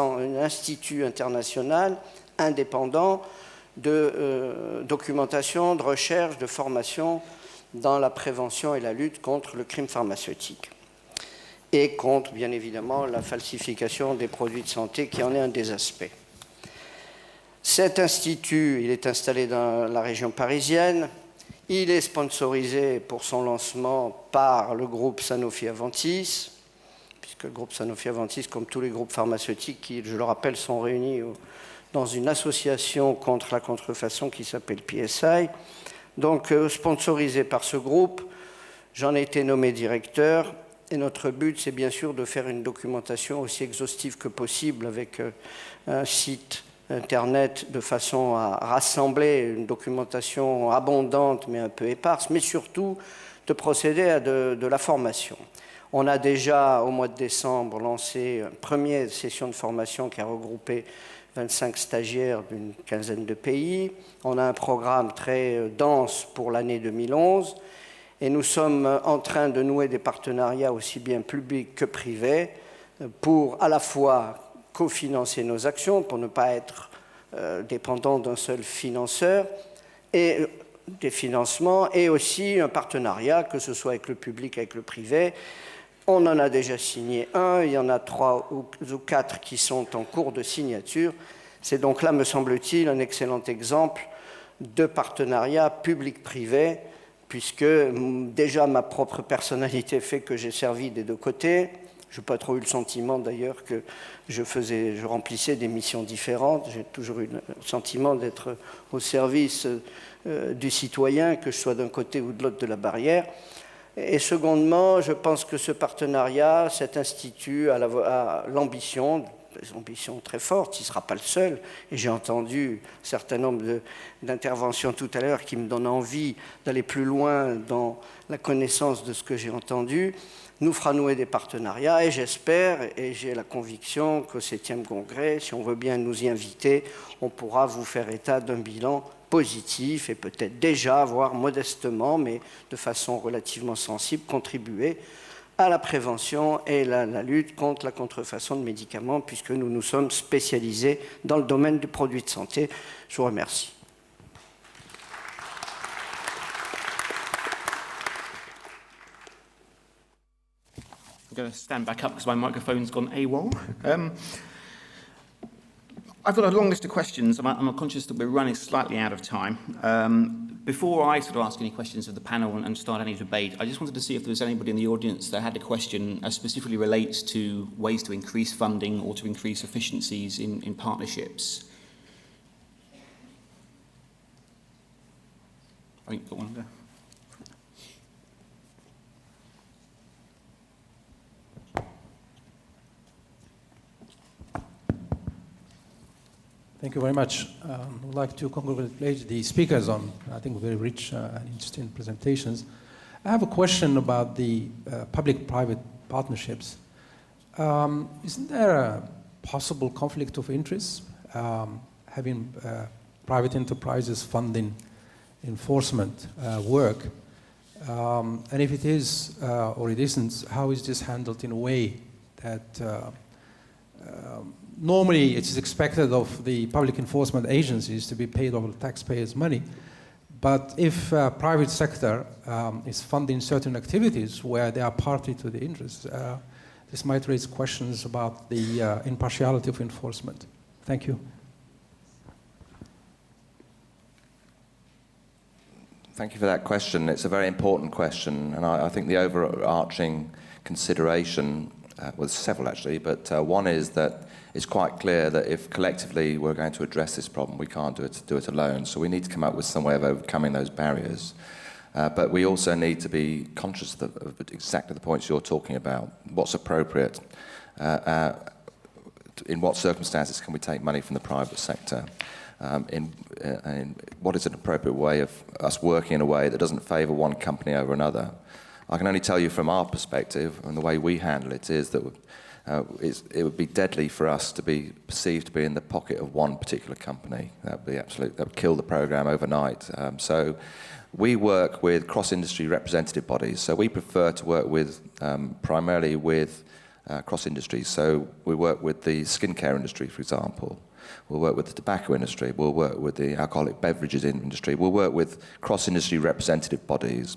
un institut international indépendant de documentation, de recherche, de formation dans la prévention et la lutte contre le crime pharmaceutique et contre, bien évidemment, la falsification des produits de santé qui en est un des aspects. Cet institut, il est installé dans la région parisienne. Il est sponsorisé pour son lancement par le groupe Sanofi-Aventis, puisque le groupe Sanofi-Aventis, comme tous les groupes pharmaceutiques qui, je le rappelle, sont réunis dans une association contre la contrefaçon qui s'appelle PSI. Donc, sponsorisé par ce groupe, j'en ai été nommé directeur. Et notre but, c'est bien sûr de faire une documentation aussi exhaustive que possible avec un site Internet de façon à rassembler une documentation abondante mais un peu éparse, mais surtout de procéder à de la formation. On a déjà, au mois de décembre, lancé une première session de formation qui a regroupé 25 stagiaires d'une quinzaine de pays. On a un programme très dense pour l'année 2011 et nous sommes en train de nouer des partenariats aussi bien publics que privés pour à la fois cofinancer nos actions, pour ne pas être dépendant d'un seul financeur et des financements, et aussi un partenariat, que ce soit avec le public, avec le privé. On en a déjà signé un, il y en a 3 ou 4 qui sont en cours de signature. C'est donc là, me semble-t-il, un excellent exemple de partenariat public-privé, puisque déjà ma propre personnalité fait que j'ai servi des deux côtés. Je n'ai pas trop eu le sentiment d'ailleurs que je remplissais des missions différentes. J'ai toujours eu le sentiment d'être au service du citoyen, que je sois d'un côté ou de l'autre de la barrière. Et secondement, je pense que ce partenariat, cet institut a l'ambition, des ambitions très fortes, il ne sera pas le seul. Et j'ai entendu un certain nombre d'interventions tout à l'heure qui me donnent envie d'aller plus loin dans la connaissance de ce que j'ai entendu. Nous fera nouer des partenariats et j'espère, et j'ai la conviction qu'au 7e Congrès, si on veut bien nous y inviter, on pourra vous faire état d'un bilan positif et peut-être déjà, voire modestement, mais de façon relativement sensible, contribuer à la prévention et la lutte contre la contrefaçon de médicaments, puisque nous nous sommes spécialisés dans le domaine des produits de santé. Je vous remercie. I'm going to stand back up because my microphone's gone AWOL. I've got a long list of questions. I'm conscious that we're running slightly out of time. Before I sort of ask any questions of the panel and start any debate, I just wanted to see if there was anybody in the audience that had a question that specifically relates to ways to increase funding or to increase efficiencies in partnerships. I think you've got one there. Thank you very much. I would like to congratulate the speakers on, I think, very rich and interesting presentations. I have a question about the public-private partnerships. Isn't there a possible conflict of interest having private enterprises funding enforcement work? And if it is or it isn't, how is this handled in a way that normally it is expected of the public enforcement agencies to be paid over taxpayers' money. But if private sector is funding certain activities where they are party to the interest, this might raise questions about the impartiality of enforcement. Thank you. Thank you for that question. It's a very important question, and I think the overarching consideration, well, several actually, but one is that it's quite clear that if collectively we're going to address this problem, we can't do it alone. So we need to come up with some way of overcoming those barriers. But we also need to be conscious of exactly the points you're talking about. What's appropriate? In what circumstances can we take money from the private sector? In what is an appropriate way of us working in a way that doesn't favour one company over another? I can only tell you from our perspective, and the way we handle it is that it would be deadly for us to be perceived to be in the pocket of one particular company. That would kill the program overnight. So we work with cross-industry representative bodies. So we prefer to work with primarily with across industries. So we work with the skincare industry, for example. We'll work with the tobacco industry. We'll work with the alcoholic beverages industry. We'll work with cross-industry representative bodies.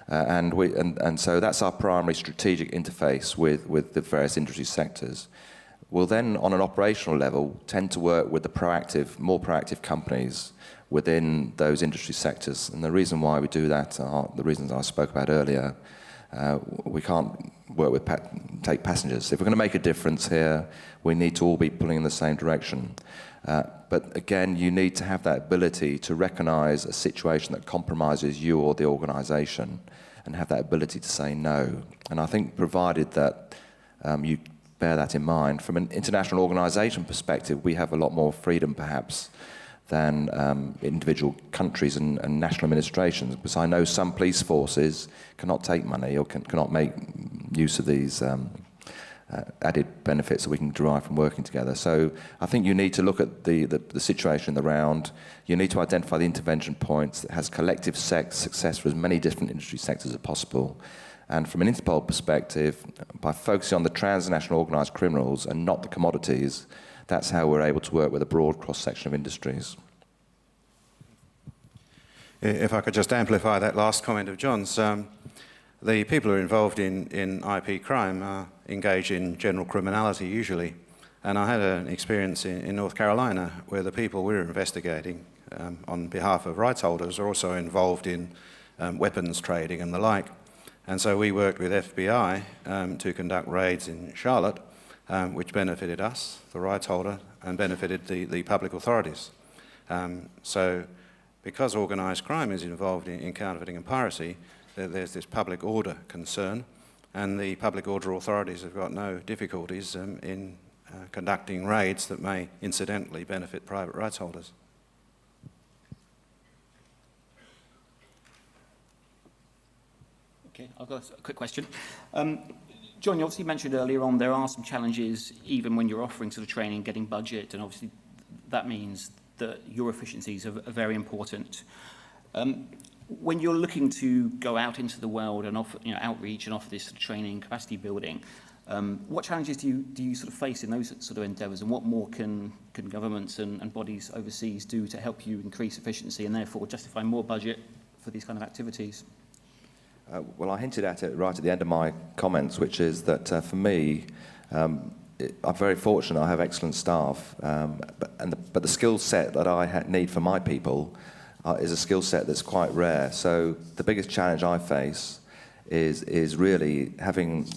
And so that's our primary strategic interface with the various industry sectors. We'll then, on an operational level, tend to work with the more proactive companies within those industry sectors. And the reason why we do that are the reasons I spoke about earlier. We can't work with take passengers. If we're going to make a difference here, we need to all be pulling in the same direction. But again, you need to have that ability to recognise a situation that compromises you or the organisation and have that ability to say no. And I think provided that you bear that in mind, from an international organisation perspective, we have a lot more freedom perhaps than individual countries and national administrations. Because I know some police forces cannot take money or cannot make use of these added benefits that we can derive from working together. So I think you need to look at the situation in the round. You need to identify the intervention points that has collective success for as many different industry sectors as possible. And from an Interpol perspective, by focusing on the transnational organised criminals and not the commodities, that's how we're able to work with a broad cross-section of industries. If I could just amplify that last comment of John's, the people who are involved in IP crime engage in general criminality usually. And I had an experience in North Carolina where the people we were investigating on behalf of rights holders are also involved in weapons trading and the like. And so we worked with FBI to conduct raids in Charlotte, which benefited us, the rights holder, and benefited the public authorities. So because organised crime is involved in counterfeiting and piracy, there's this public order concern, and the public order authorities have got no difficulties in conducting raids that may incidentally benefit private rights holders. Okay, I've got a quick question. John, you obviously mentioned earlier on there are some challenges even when you're offering sort of training, getting budget, and obviously that means that your efficiencies are very important. When you're looking to go out into the world and offer, outreach and offer this sort of training, capacity building, what challenges do you sort of face in those sort of endeavours, and what more can governments and bodies overseas do to help you increase efficiency and therefore justify more budget for these kind of activities? Well, I hinted at it right at the end of my comments, which is that for me, I'm very fortunate. I have excellent staff, but the skill set that I need for my people is a skill set that's quite rare. So the biggest challenge I face is really having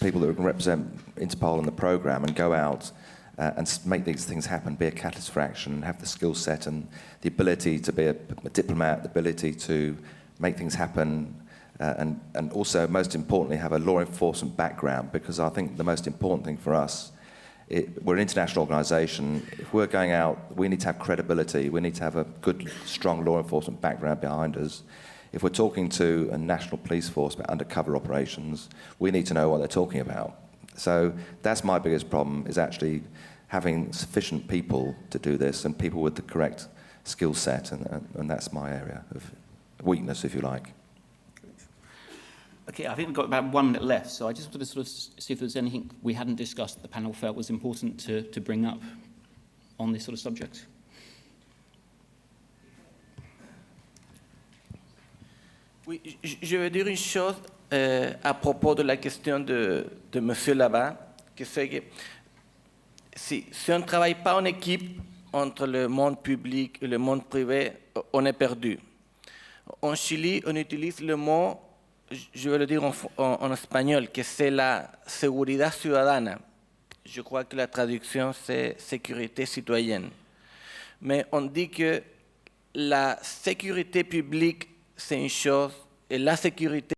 people that can represent Interpol and the programme and go out and make these things happen, be a catalyst for action, and have the skill set and the ability to be a diplomat, the ability to make things happen. And also, most importantly, have a law enforcement background, because I think the most important thing for us, we're an international organisation. If we're going out, we need to have credibility. We need to have a good, strong law enforcement background behind us. If we're talking to a national police force about undercover operations, we need to know what they're talking about. So that's my biggest problem, is actually having sufficient people to do this and people with the correct skill set, and that's my area of weakness, if you like. Okay, I think we've got about 1 minute left, so I just wanted to sort of see if there's anything we hadn't discussed that the panel felt was important to bring up on this sort of subject. Oui, je veux dire une chose à propos de la question de monsieur là-bas, que c'est que si on ne travaille pas en équipe entre le monde public et le monde privé, on est perdu. En Chili, on utilise le mot, je vais le dire en espagnol, que c'est la seguridad ciudadana. Je crois que la traduction, c'est sécurité citoyenne. Mais on dit que la sécurité publique, c'est une chose, et la sécurité